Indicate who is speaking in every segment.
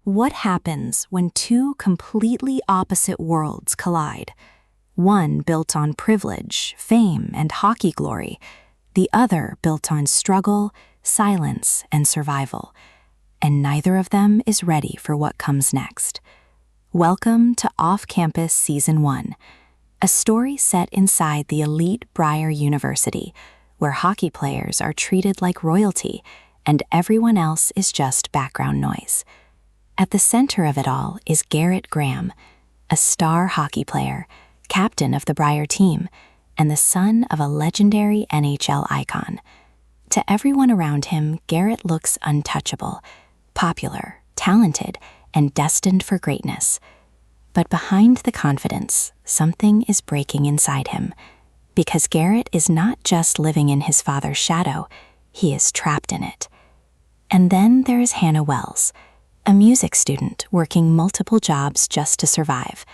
Speaker 1: What happens when two completely opposite worlds collide? One built on privilege, fame, and hockey glory, the other built on struggle, silence, and survival. And neither of them is ready for what comes next. Welcome to Off-Campus Season 1, a story set inside the elite Briar University, where hockey players are treated like royalty and everyone else is just background noise. At the center of it all is Garrett Graham, a star hockey player, captain of the Briar team, and the son of a legendary NHL icon. To everyone around him, Garrett looks untouchable, popular, talented, and destined for greatness. But behind the confidence, something is breaking inside him, because Garrett is not just living in his father's shadow, he is trapped in it. And then there is Hannah Wells, a music student working multiple jobs just to survive.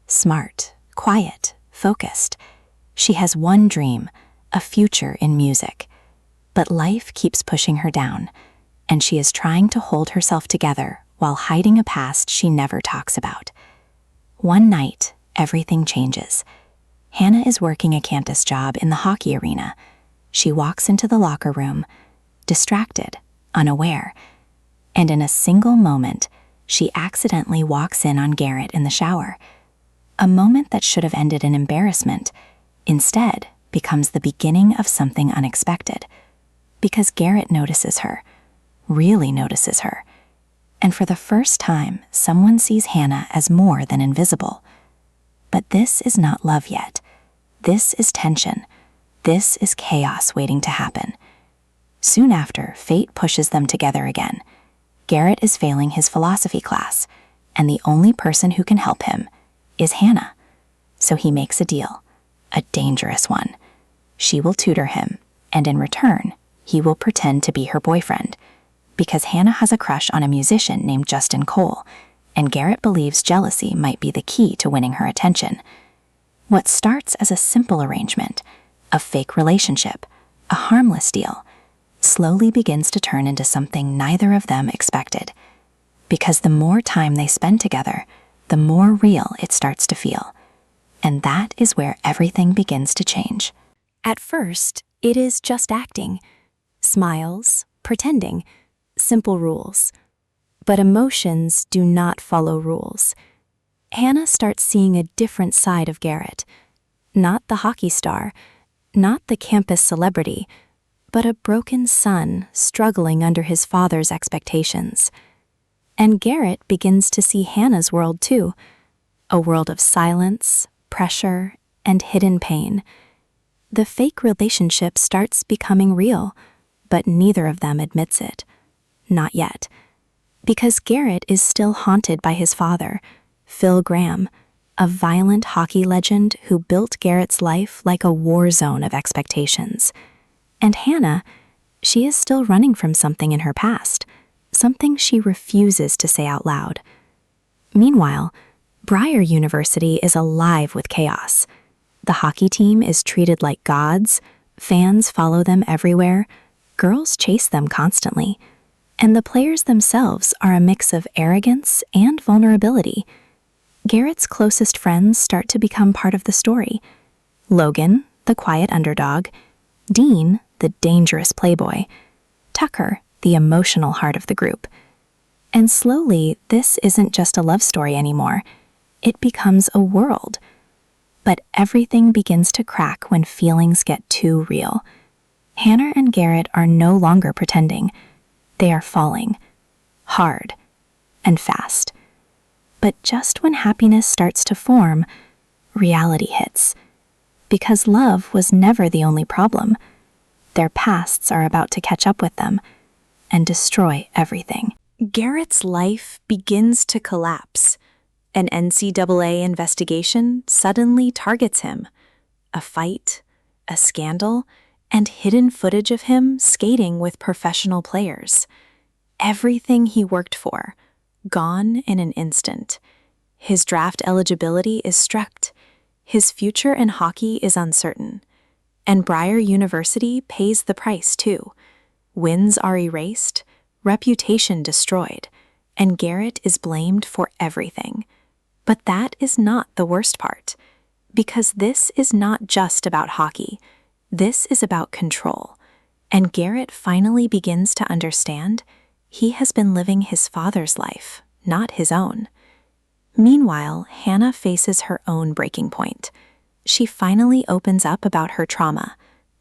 Speaker 1: Smart, quiet, focused. She has one dream, a future in music. But life keeps pushing her down, and she is trying to hold herself together while hiding a past she never talks about. One night, everything changes. Hannah is working a campus job in the hockey arena. She walks into the locker room, distracted, unaware, and in a single moment, she accidentally walks in on Garrett in the shower. A moment that should have ended in embarrassment, instead becomes the beginning of something unexpected. Because Garrett notices her, really notices her. And for the first time, someone sees Hannah as more than invisible. But this is not love yet. This is tension. This is chaos waiting to happen. Soon after, fate pushes them together again. Garrett is failing his philosophy class, and the only person who can help him is Hannah. So he makes a deal, a dangerous one. She will tutor him, and in return, he will pretend to be her boyfriend, because Hannah has a crush on a musician named Justin Cole, and Garrett believes jealousy might be the key to winning her attention. What starts as a simple arrangement, a fake relationship, a harmless deal, slowly begins to turn into something neither of them expected. Because the more time they spend together, the more real it starts to feel. And that is where everything begins to change. At first, it is just acting. Smiles, pretending, simple rules. But emotions do not follow rules. Hannah starts seeing a different side of Garrett. Not the hockey star, not the campus celebrity, but a broken son struggling under his father's expectations. And Garrett begins to see Hannah's world too, a world of silence, pressure, and hidden pain. The fake relationship starts becoming real, but neither of them admits it. Not yet. Because Garrett is still haunted by his father, Phil Graham, a violent hockey legend who built Garrett's life like a war zone of expectations. And Hannah, she is still running from something in her past, something she refuses to say out loud. Meanwhile, Briar University is alive with chaos. The hockey team is treated like gods, fans follow them everywhere, girls chase them constantly, and the players themselves are a mix of arrogance and vulnerability. Garrett's closest friends start to become part of the story. Logan, the quiet underdog, Dean, the dangerous playboy, Tucker, the emotional heart of the group. And slowly, this isn't just a love story anymore. It becomes a world. But everything begins to crack when feelings get too real. Hannah and Garrett are no longer pretending. They are falling, hard and fast. But just when happiness starts to form, reality hits. Because love was never the only problem. Their pasts are about to catch up with them and destroy everything. Garrett's life begins to collapse. An NCAA investigation suddenly targets him. A fight, a scandal, and hidden footage of him skating with professional players. Everything he worked for, gone in an instant. His draft eligibility is stripped. His future in hockey is uncertain. And Briar University pays the price too. Wins are erased, reputation destroyed, and Garrett is blamed for everything. But that is not the worst part, because this is not just about hockey. This is about control, and Garrett finally begins to understand he has been living his father's life, not his own. Meanwhile, Hannah faces her own breaking point. She finally opens up about her trauma,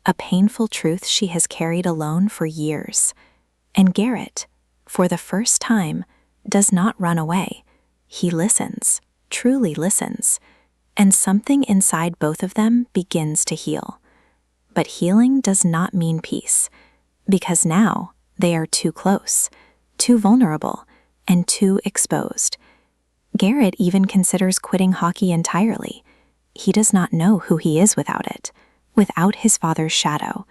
Speaker 1: a painful truth she has carried alone for years. And Garrett, for the first time, does not run away. He listens, truly listens, and something inside both of them begins to heal. But healing does not mean peace, because now they are too close, too vulnerable, and too exposed. Garrett even considers quitting hockey entirely. He does not know who he is without it, without his father's shadow,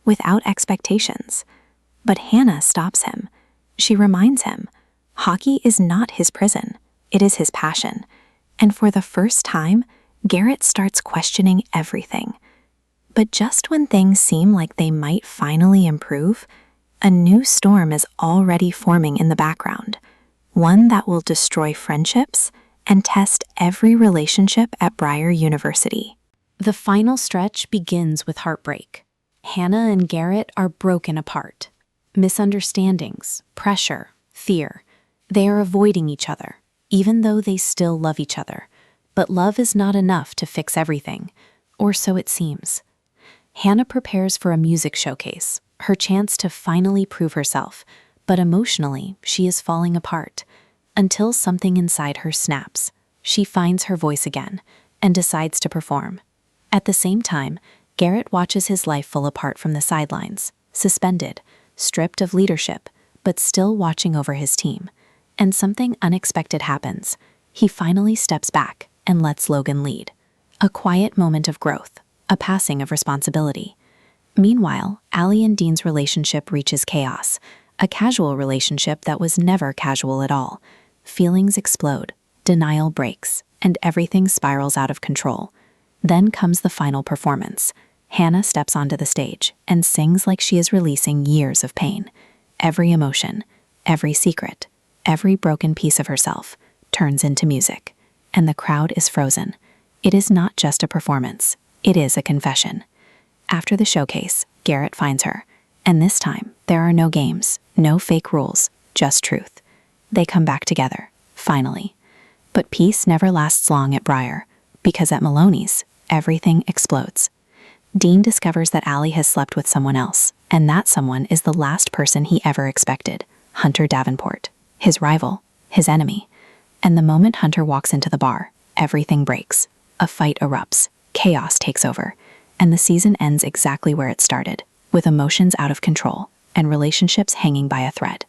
Speaker 1: without expectations. But Hannah stops him. She reminds him, hockey is not his prison, it is his passion. And for the first time, Garrett starts questioning everything. But just when things seem like they might finally improve, a new storm is already forming in the background, one that will destroy friendships and test every relationship at Briar University. The final stretch begins with heartbreak. Hannah and Garrett are broken apart. Misunderstandings, pressure, fear. They are avoiding each other, even though they still love each other. But love is not enough to fix everything, or so it seems. Hannah prepares for a music showcase, her chance to finally prove herself, but emotionally, she is falling apart. Until something inside her snaps, she finds her voice again and decides to perform. At the same time, Garrett watches his life fall apart from the sidelines, suspended, stripped of leadership, but still watching over his team. And something unexpected happens. He finally steps back and lets Logan lead. A quiet moment of growth, a passing of responsibility. Meanwhile, Allie and Dean's relationship reaches chaos, a casual relationship that was never casual at all. Feelings explode, denial breaks, and everything spirals out of control. Then comes the final performance. Hannah steps onto the stage and sings like she is releasing years of pain. Every emotion, every secret, every broken piece of herself turns into music, and the crowd is frozen. It is not just a performance, it is a confession. After the showcase, Garrett finds her, and this time, there are no games, no fake rules, just truth. They come back together, finally. But peace never lasts long at Briar, because at Maloney's, everything explodes. Dean discovers that Allie has slept with someone else, and that someone is the last person he ever expected, Hunter Davenport, his rival, his enemy. And the moment Hunter walks into the bar, everything breaks. A fight erupts, chaos takes over, and the season ends exactly where it started, with emotions out of control and relationships hanging by a thread.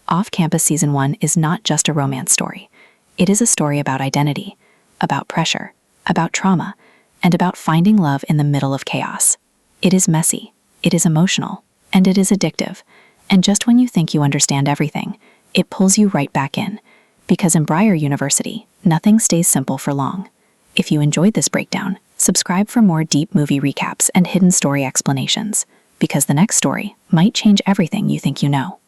Speaker 1: Off-Campus Season 1 is not just a romance story. It is a story about identity, about pressure, about trauma, and about finding love in the middle of chaos. It is messy, it is emotional, and it is addictive. And just when you think you understand everything, it pulls you right back in. Because in Briar University, nothing stays simple for long. If you enjoyed this breakdown, subscribe for more deep movie recaps and hidden story explanations, because the next story might change everything you think you know.